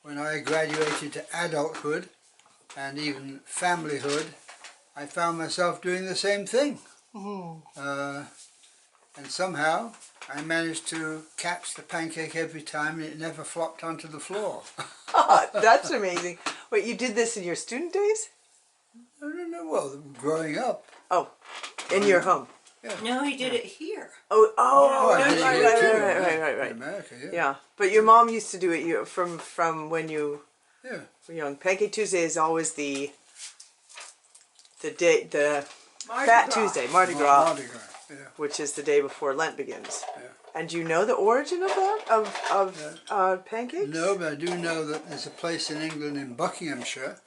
when I graduated to adulthood and even familyhood, I found myself doing the same thing. And somehow I managed to catch the pancake every time and it never flopped onto the floor. That's amazing. Wait, you did this in your student days? No, well, growing up. Oh, in your home? Yeah. No, he did it here. Oh, Oh, I right, did it right, here right, too, right, yeah. right, right. In America, yeah. Yeah, but your mom used to do it from when you Yeah. were young. Pancake Tuesday is always the day, the Mardi Fat Gras. Tuesday, Mardi Gras, Mardi Gras, yeah. which is the day before Lent begins. Yeah. And do you know the origin of that, of pancakes? No, but I do know that there's a place in England in Buckinghamshire,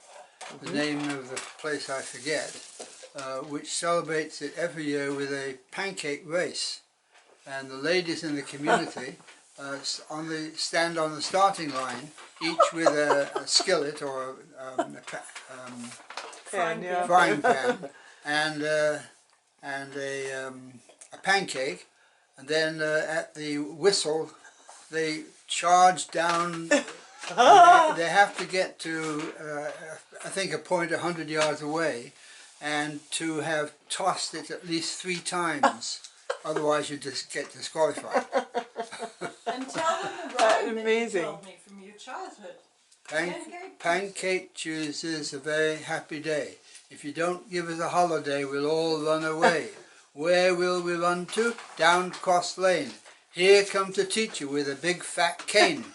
the name of the place I forget, which celebrates it every year with a pancake race. And the ladies in the community stand on the starting line, each with a skillet or Pan, yeah. frying pan and a pancake, and then at the whistle they charge down. They have to get to I think a point 100 yards away, and to have tossed it at least 3 times, otherwise you just get disqualified. And tell them the That's rhyme that you amazing. told me from your childhood. Pancake Tuesday's a very happy day. If you don't give us a holiday, we'll all run away. Where will we run to? Down Cross Lane. Here comes the teacher with a big fat cane.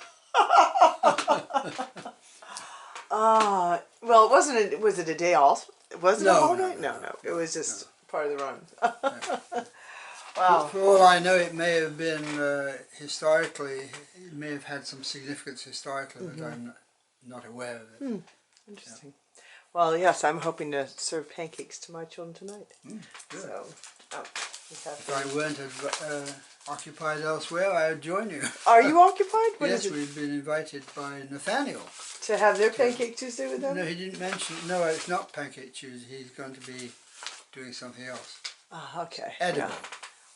Well, was it a day off? Was it a No, holiday? no. It was just part of the run. Yeah. Wow. For all I know, it may have been historically, it may have had some significance historically, but I'm not aware of it. Interesting. Well, yes, I'm hoping to serve pancakes to my children tonight. Good. So, we have If I weren't occupied elsewhere, I would join you. Are you occupied? What Yes, is it? we've been invited by Nathaniel. To have their Pancake Tuesday with them? No, he didn't mention. No, it's not Pancake Tuesday. He's going to be doing something else. Oh, okay. Edible. Yeah.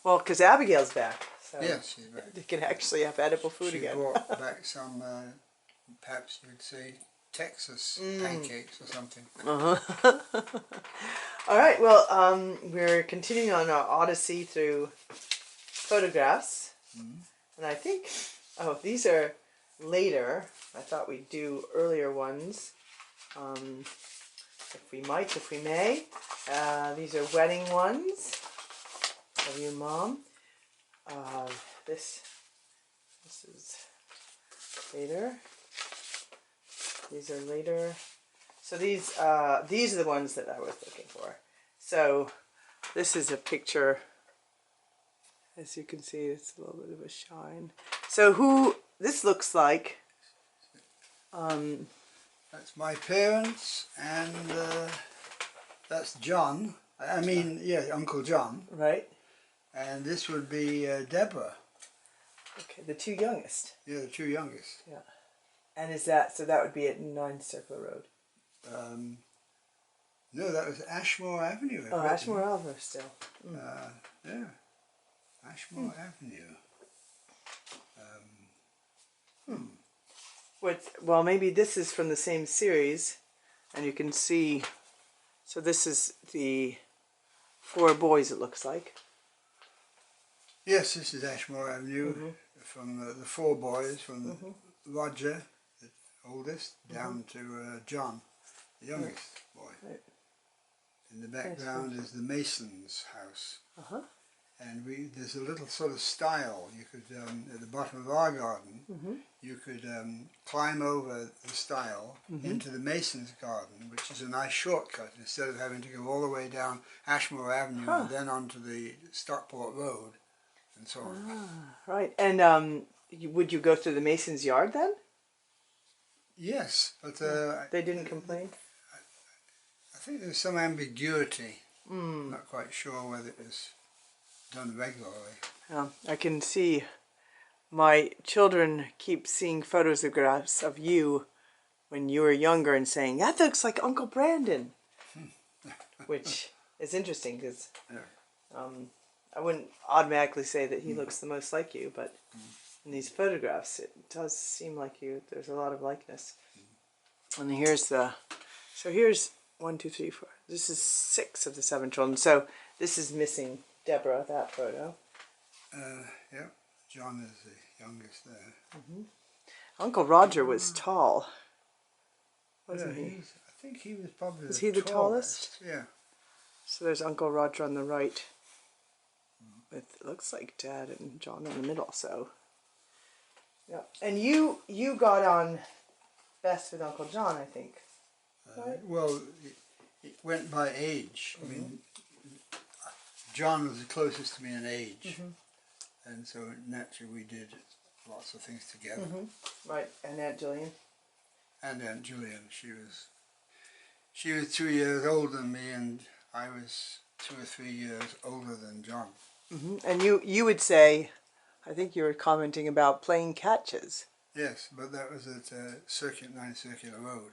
Well, because Abigail's back. So Yes, she's back. they can actually have edible food She again. brought back some, perhaps you'd say, Texas pancakes or something. All right. Well, we're continuing on our odyssey through photographs, and I think, these are later. I thought we'd do earlier ones, if we may. These are wedding ones of your mom. This is later. These are later. So these are the ones that I was looking for. So this is a picture. As you can see, it's a little bit of a shine. So this looks like. That's my parents, and that's John. I mean, yeah, Uncle John. Right. And this would be Deborah. Okay, the 2 youngest. Yeah, the 2 youngest. Yeah. And so that would be at 9 Circle Road. No, that was Ashmore Avenue. Oh, Ashmore Avenue still. Yeah, Ashmore Avenue. Well, maybe this is from the same series, and you can see. So this is the 4 boys. It looks like. Yes, this is Ashmore Avenue from the 4 boys, from Roger, the oldest, down to John, the youngest boy. Right. In the background is the Mason's house. And there's a little sort of stile. You could, at the bottom of our garden, you could climb over the stile into the Mason's garden, which is a nice shortcut instead of having to go all the way down Ashmore Avenue and then onto the Stockport Road and so on. Right. And would you go through the Mason's yard then? Yes, but They didn't complain? I think there's some ambiguity. I'm not quite sure whether it was done regularly. I can see my children keep seeing photographs of you when you were younger and saying, that looks like Uncle Brandon. Which is interesting because I wouldn't automatically say that he looks the most like you, but in these photographs. It does seem like there's a lot of likeness. And here's here's 1, 2, 3, 4. This is 6 of the 7 children. So this is missing Deborah, that photo. Yeah, John is the youngest there. Uncle Roger was tall, wasn't he? I think he was probably Was he the tallest? Yeah. So there's Uncle Roger on the right. With, it looks like Dad and John in the middle. So yeah. And you got on best with Uncle John, I think. Right? Well, it went by age. I mean, John was the closest to me in age, and so naturally we did lots of things together. Right, and Aunt Jillian. And Aunt Julian, she was 2 years older than me, and I was 2 or 3 years older than John. And you would say, I think you were commenting about playing catches. Yes, but that was at 9 Circular Road.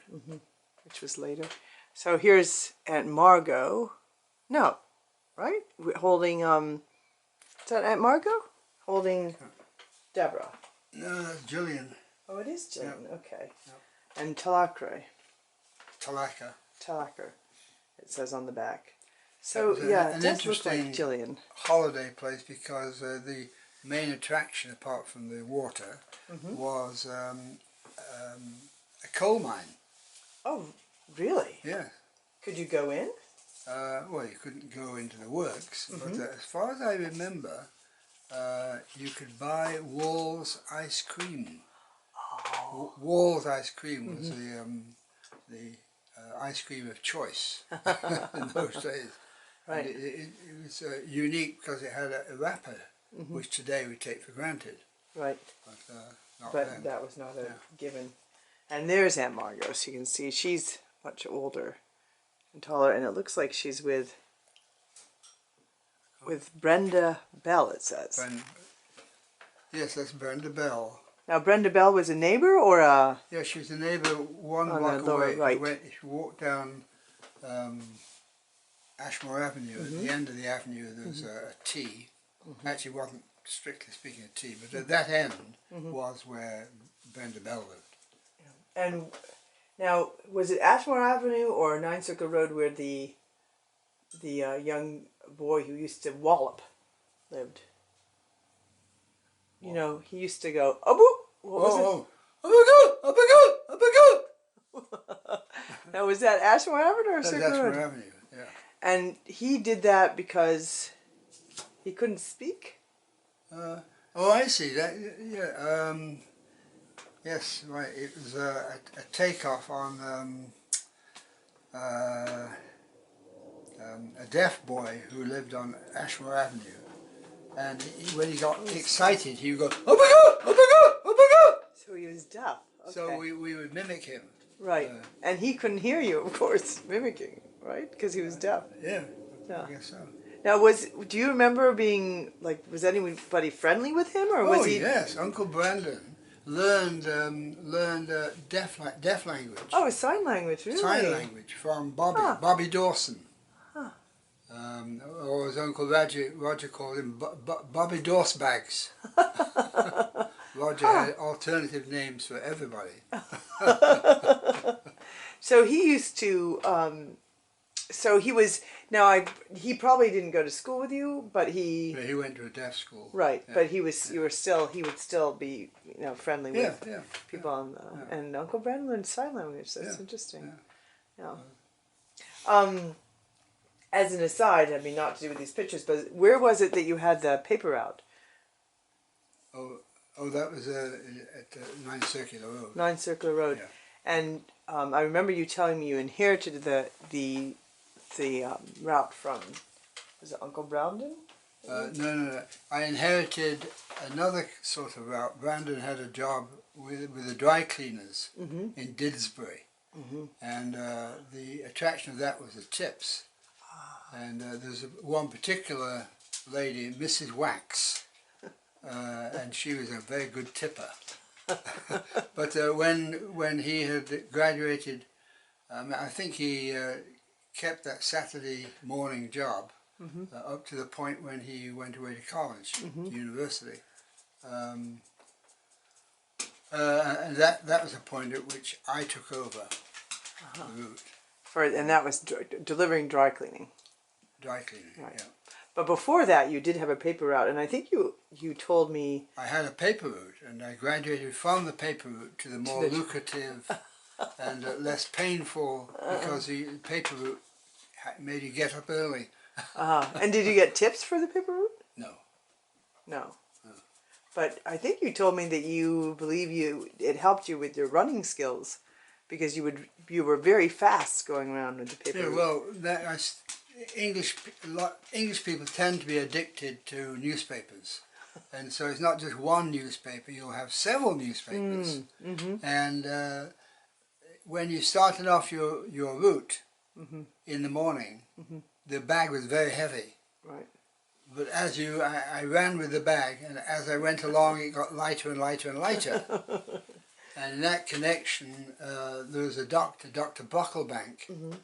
Which was later. So here's Aunt Margot. No, right? Holding, is that Aunt Margot? Holding Deborah. No, that's Julian. Oh, it is Jillian, okay. Yep. And Talakre. Talaka. Talaker, it says on the back. So, was yeah, an it does look like interesting Jillian. holiday place because the main attraction, apart from the water, was a coal mine. Oh, really? Yeah. Could you go in? Well, you couldn't go into the works, but as far as I remember, you could buy Wall's ice cream. Oh. Wall's ice cream was the ice cream of choice in those days. Right. And it was unique because it had a wrapper, which today we take for granted. Right. But not But then. that was not a given. And there's Aunt Margot, so you can see she's much older and taller, and it looks like she's with Brenda Bell, it says. Yes, that's Brenda Bell. Now, Brenda Bell was a neighbor or a... Yeah, she was a neighbour one On block the lower away. right. If you walk down Ashmore Avenue, at the end of the avenue there's a T. Actually, it wasn't strictly speaking a T, but at that end was where Brenda Bell lived. And now, was it Ashmore Avenue or 9 Circle Road where the young boy who used to wallop lived? You know, he used to go, oh, what was it? Now, was that Ashmore Avenue or That's Circle Road? Ashmore Avenue, yeah. And he did that because he couldn't speak? Oh, I see. That, yeah. Yes, right. It was a takeoff on a deaf boy who lived on Ashmore Avenue, and when he got excited, he would go, "Oh my God! Oh my God! Oh my God!" So he was deaf. Okay. So we would mimic him. Right. And he couldn't hear you, of course, mimicking, right? Because he was deaf. Yeah, Yeah. I guess so. Now, do you remember being, like, was anybody friendly with him, or was he... Yes, Uncle Brandon learned deaf language. Oh, sign language, really? Sign language from Bobby Dawson. Or as Uncle Roger called him, Bobby Dorsbags. Roger had alternative names for everybody. So he used to, so he was, now he probably didn't go to school with you, but he... Yeah, he went to a deaf school. Right, Yeah. but he would still be, friendly with people on the, and Uncle Brandon learned sign language. That's interesting. Yeah. As an aside, I mean, not to do with these pictures, but where was it that you had the paper out? Oh, that was at 9 Circular Road. 9 Circular Road. Yeah. And I remember you telling me you inherited the route from, was it Uncle Brandon? No. I inherited another sort of route. Brandon had a job with the dry cleaners in Didsbury. And the attraction of that was the tips. And there's one particular lady, Mrs. Wax, and she was a very good tipper. But when he had graduated, I think he kept that Saturday morning job up to the point when he went away to college, to university. And that was a point at which I took over the route, And that was delivering dry cleaning. dry cleaning. Right. Yeah. But before that, you did have a paper route, and I think you told me I had a paper route, and I graduated from the paper route to the more lucrative and less painful, because the paper route made you get up early. and did you get tips for the paper route? No. No. But I think you told me that you believe it helped you with your running skills, because you were very fast going around with the paper Yeah, route. well, English people tend to be addicted to newspapers, and so it's not just one newspaper. You'll have several newspapers, and when you started off your route in the morning, the bag was very heavy. Right. But as I ran with the bag, and as I went along, it got lighter and lighter and lighter. And in that connection, there was a doctor, Dr. Brocklebank.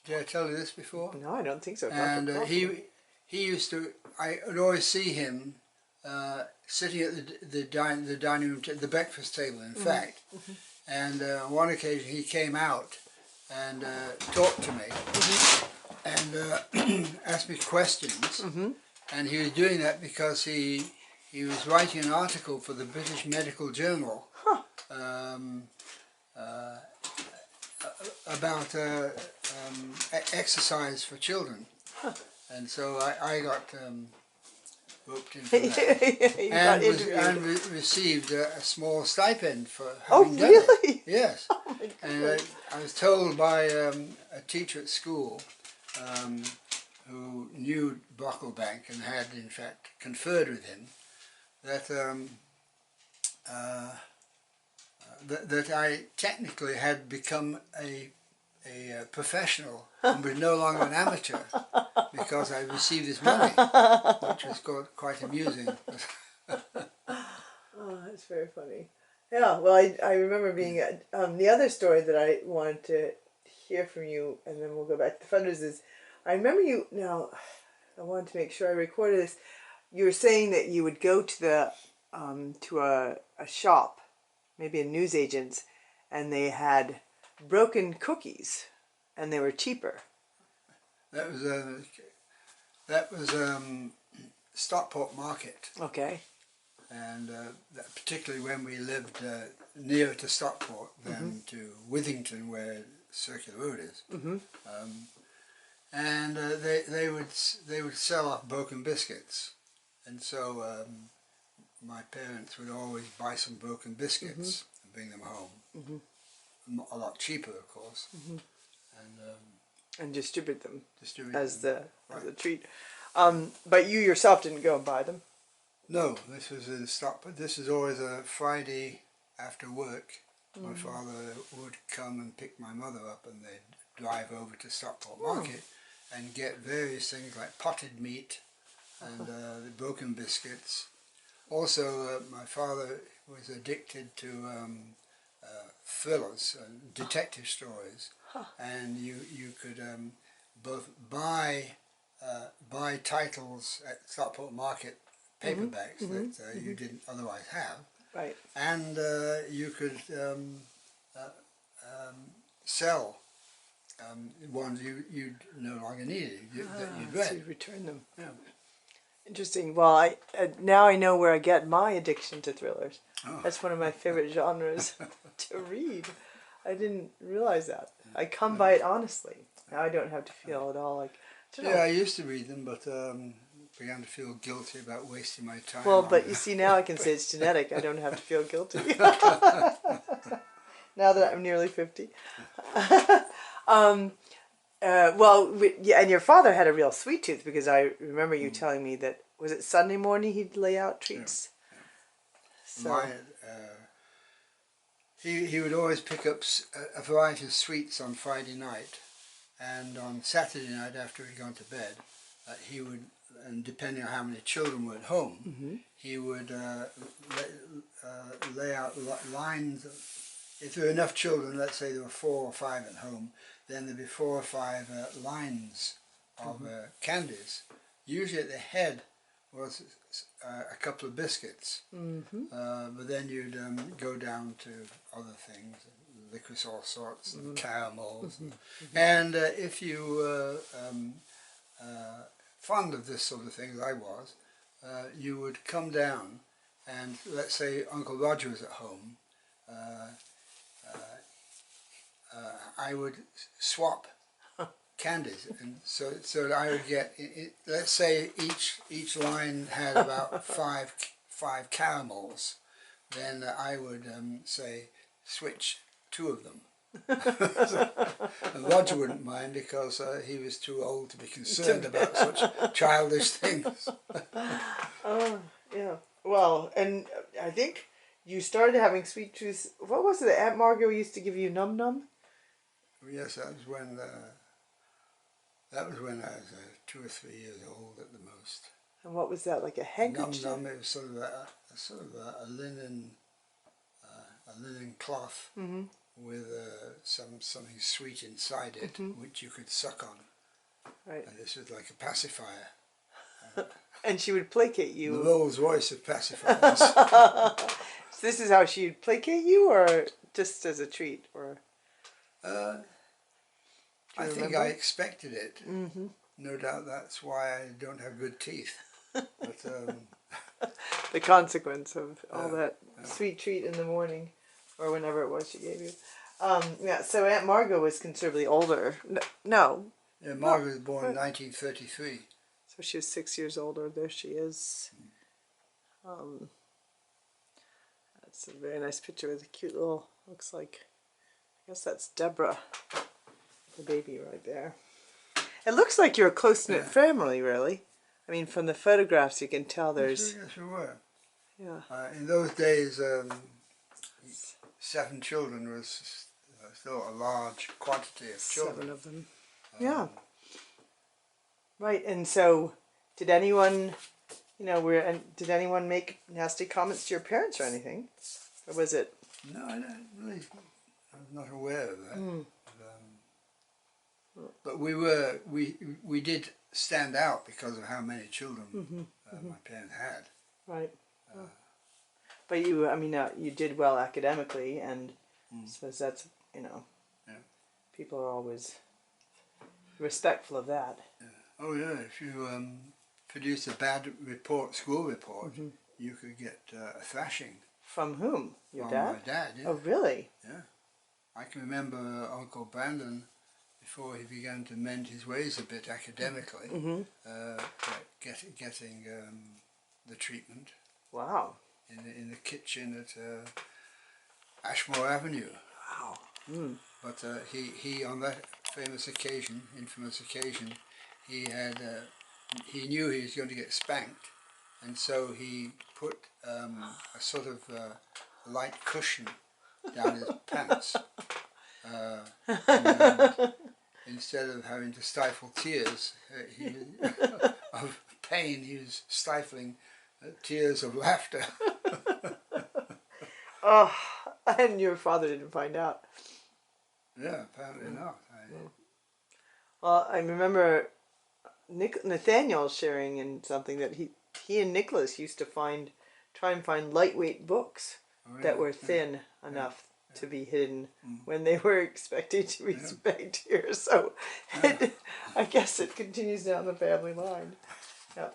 Did I tell you this before? No, I don't think so. And he used to, I would always see him sitting at the dining room, the breakfast table, in fact. And on one occasion he came out and talked to me and asked me questions. And he was doing that because he was writing an article for the British Medical Journal about exercise for children. And so I got roped into that. and received a small stipend for having done really? it. Yes. Oh my And I was told by a teacher at school who knew Brocklebank and had in fact conferred with him that that I technically had become a professional and was no longer an amateur because I received this money, which was quite amusing. Oh, that's very funny. Yeah, well, I remember being the other story that I wanted to hear from you, and then we'll go back to the funders, is I remember you, now I wanted to make sure I recorded this. You were saying that you would go to the to a shop, maybe a newsagent's, and they had broken cookies, and they were cheaper. That was Stockport Market. Okay. And particularly when we lived nearer to Stockport than to Withington, where Circular Road is. And they would sell off broken biscuits, and so my parents would always buy some broken biscuits and bring them home. A lot cheaper, of course, And distribute them as the treat. But you yourself didn't go and buy them? No, this was in Stockport. This is always a Friday after work. My father would come and pick my mother up, and they'd drive over to Stockport Market and get various things like potted meat and the broken biscuits. Also, my father was addicted to thrillers and detective stories, and you could both buy titles at Stockport Market, paperbacks that you didn't otherwise have, right? And you could sell ones you no longer needed that you'd read. So you return them. Yeah. Interesting. Well, now I know where I get my addiction to thrillers. Oh. That's one of my favorite genres to read. I didn't realize that. I come by it honestly. Now I don't have to feel at all like. I used to read them, but began to feel guilty about wasting my time. Well, but you see, now I can say it's genetic. I don't have to feel guilty. Now that I'm nearly 50. Yeah, and your father had a real sweet tooth, because I remember you telling me that, was it Sunday morning he'd lay out treats? Yeah. So. He would always pick up a variety of sweets on Friday night, and on Saturday night after he'd gone to bed, he would, and depending on how many children were at home, he would lay out lines. If there were enough children, let's say there were 4 or 5 at home, then there'd be 4 or 5 lines of candies, usually at the head was a couple of biscuits. Mm-hmm. But then you'd go down to other things, licorice all sorts, and caramels. And if you were fond of this sort of thing, as I was, you would come down and, let's say Uncle Roger was at home, I would swap candies, and so that I would get, let's say each line had about five caramels, then I would say switch 2 of them. And Roger wouldn't mind because he was too old to be concerned about such childish things. Oh, yeah. Well, and I think you started having sweet tooth. What was it that Aunt Margot used to give you? Num Num? Yes, that was when I was 2 or 3 years old at the most. And what was that, like a handkerchief? Num Num, it was sort of a linen cloth with something sweet inside it, which you could suck on. Right. And this was like a pacifier. And she would placate you. The Rolls Royce of pacifiers. So this is how she would placate you, or just as a treat, or? I think I expected it. No doubt that's why I don't have good teeth. But The consequence of all that sweet treat in the morning, or whenever it was she gave you. Yeah. So Aunt Margot was considerably older. No. yeah, Margaret was born in 1933. So she was 6 years older. There she is. That's a very nice picture with a cute little, looks like, I guess that's Deborah, the baby right there. It looks like you're a close-knit family, really. I mean, from the photographs you can tell there's... Yes, we were. Yeah. In those days, 7 children was still a large quantity of children. 7 of them. Yeah. Right, and so did anyone, did anyone make nasty comments to your parents or anything? Or was it? No, I don't really. I was not aware of that. But we did stand out because of how many children my parents had. Right. But you, I mean, you did well academically, and I suppose that's, people are always respectful of that. Yeah. Oh yeah, if you produce a bad school report, you could get a thrashing. From whom? Your From dad? my dad, yeah. Oh, really? Yeah. I can remember Uncle Brandon, before he began to mend his ways a bit academically, getting the treatment. Wow. In the kitchen at Ashmore Avenue. Wow. But he on that infamous occasion, he knew he was going to get spanked, and so he put a sort of light cushion down his pants. And, instead of having to stifle tears of pain, he was stifling tears of laughter. Oh, and your father didn't find out. Yeah, apparently not. Well, I remember Nathaniel sharing in something that he and Nicholas used to try and find lightweight books that were thin enough to be hidden when they were expected to be spanked here. So I guess it continues down the family line. Yeah.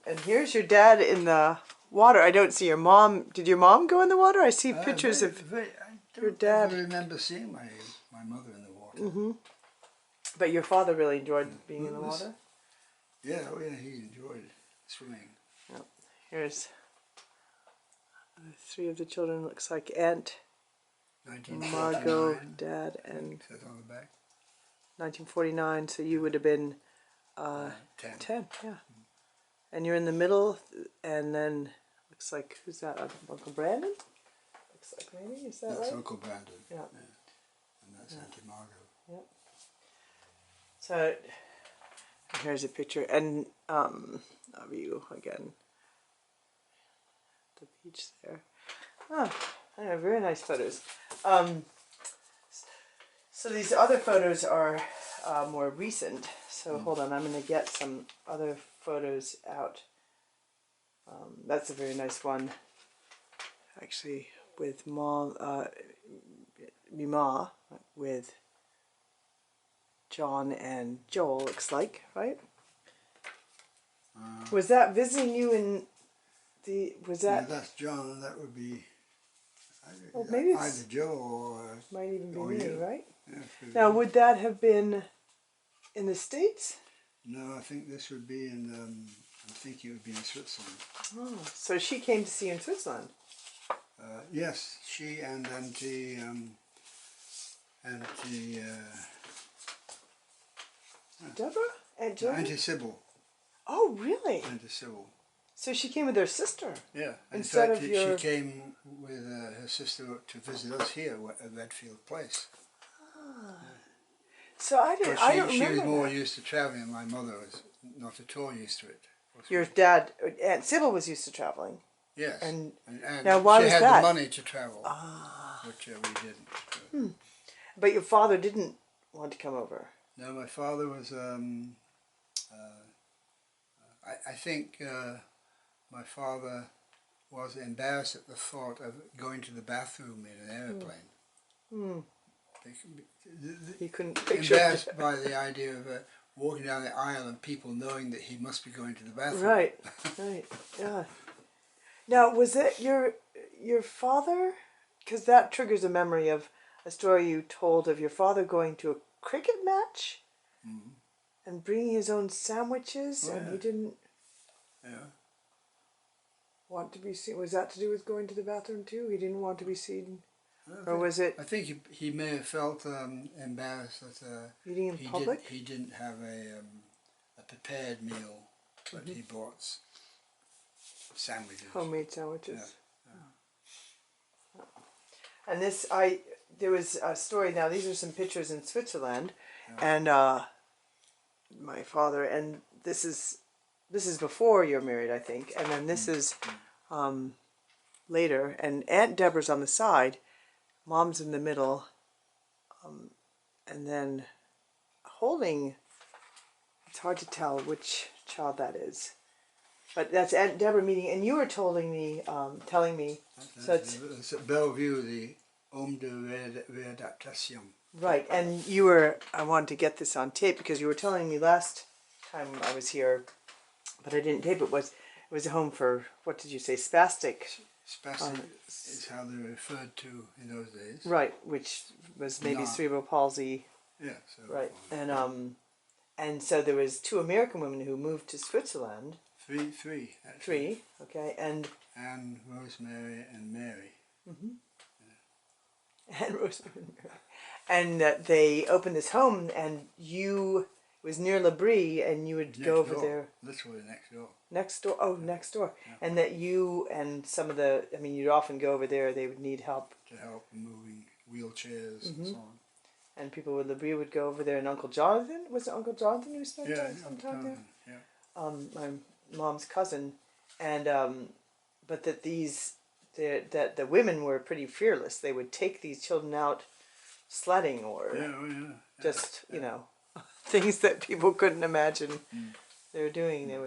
And here's your dad in the water. I don't see your mom. Did your mom go in the water? I see pictures of your dad. I remember seeing my mother in the water. But your father really enjoyed being in the water? Yeah, he enjoyed swimming. Yep. Here's 3 of the children. Looks like Aunt Margot, Dad, and Says on the back. 1949. So you would have been 10. Yeah. And you're in the middle, and then looks like, who's that? Uncle Brandon? Looks like maybe, is that That's right? Uncle Brandon. Yeah. And that's Auntie Margot. Yep. So here's a picture, and of you again. The beach there. Oh, yeah, very nice photos. So these other photos are more recent. So hold on, I'm going to get some other photos out That's a very nice one. Actually, with Mom, Mima, with John and Joel, looks like, right? Was that visiting you in the, was Yeah, that, that's John, and that would be well, maybe it's, either Joe or might even be or me, you. right? Yeah, could Now, be. would that have been in the States? No, I think this would be in. I'm thinking it would be in Switzerland. Oh, so she came to see you in Switzerland. Yes, she and Auntie Deborah? Aunt Joe? Auntie Sybil. Oh, really? Auntie Sybil. So she came with her sister? Yeah. Instead in fact, of your... she came with her sister to visit us here at Redfield Place. So I didn't. But I don't she was remember more that. used to travelling. My mother was not at all used to it. Your dad, Aunt Sybil, was used to traveling. Yes. And And now why she was had that? the money to travel, which we didn't. But your father didn't want to come over. No, my father was. I think my father was embarrassed at the thought of going to the bathroom in an aeroplane. He couldn't picture Embarrassed it. by the idea of walking down the aisle and people knowing that he must be going to the bathroom. Right, right, yeah. Now, was it your father? Because that triggers a memory of a story you told of your father going to a cricket match and bringing his own sandwiches, Oh, and yeah. he didn't Yeah. want to be seen. Was that to do with going to the bathroom too? He didn't want to be seen, I or was it I think he may have felt embarrassed that eating in public? he didn't have a prepared meal, but he bought sandwiches. Homemade sandwiches. Yeah. And this, there was a story. Now these are some pictures in Switzerland, and my father, and this is before you're married, I think, and then this is later, and Aunt Deborah's on the side, Mom's in the middle, and then holding. It's hard to tell which child that is, but that's Aunt Deborah meeting, and you were telling me. So It's at Bellevue, the Homme de Réadaptation. right, and you were. I wanted to get this on tape because you were telling me last time I was here, but I didn't tape it. Was a home for, what did you say, spastic? Spastic is how they were referred to in those days. Right, which was maybe Nah. cerebral palsy. Yeah. So Right, and so there was 2 American women who moved to Switzerland. three actually. 3, okay, and Anne, Rosemary, and Mary. and Rosemary, and they opened this home, and it was near Labrie, and you would Next go over door, there. literally next door. Next door. Oh, next door. And that you and some of the, I mean, you'd often go over there. They would need help, To help moving wheelchairs and so on. and people with Labrie would go over there. And Uncle Jonathan, was it Uncle Jonathan who spent some time there? Yeah. My mom's cousin, and but that the women were pretty fearless. They would take these children out sledding or Yeah, oh, yeah. just things that people couldn't imagine they were doing. They would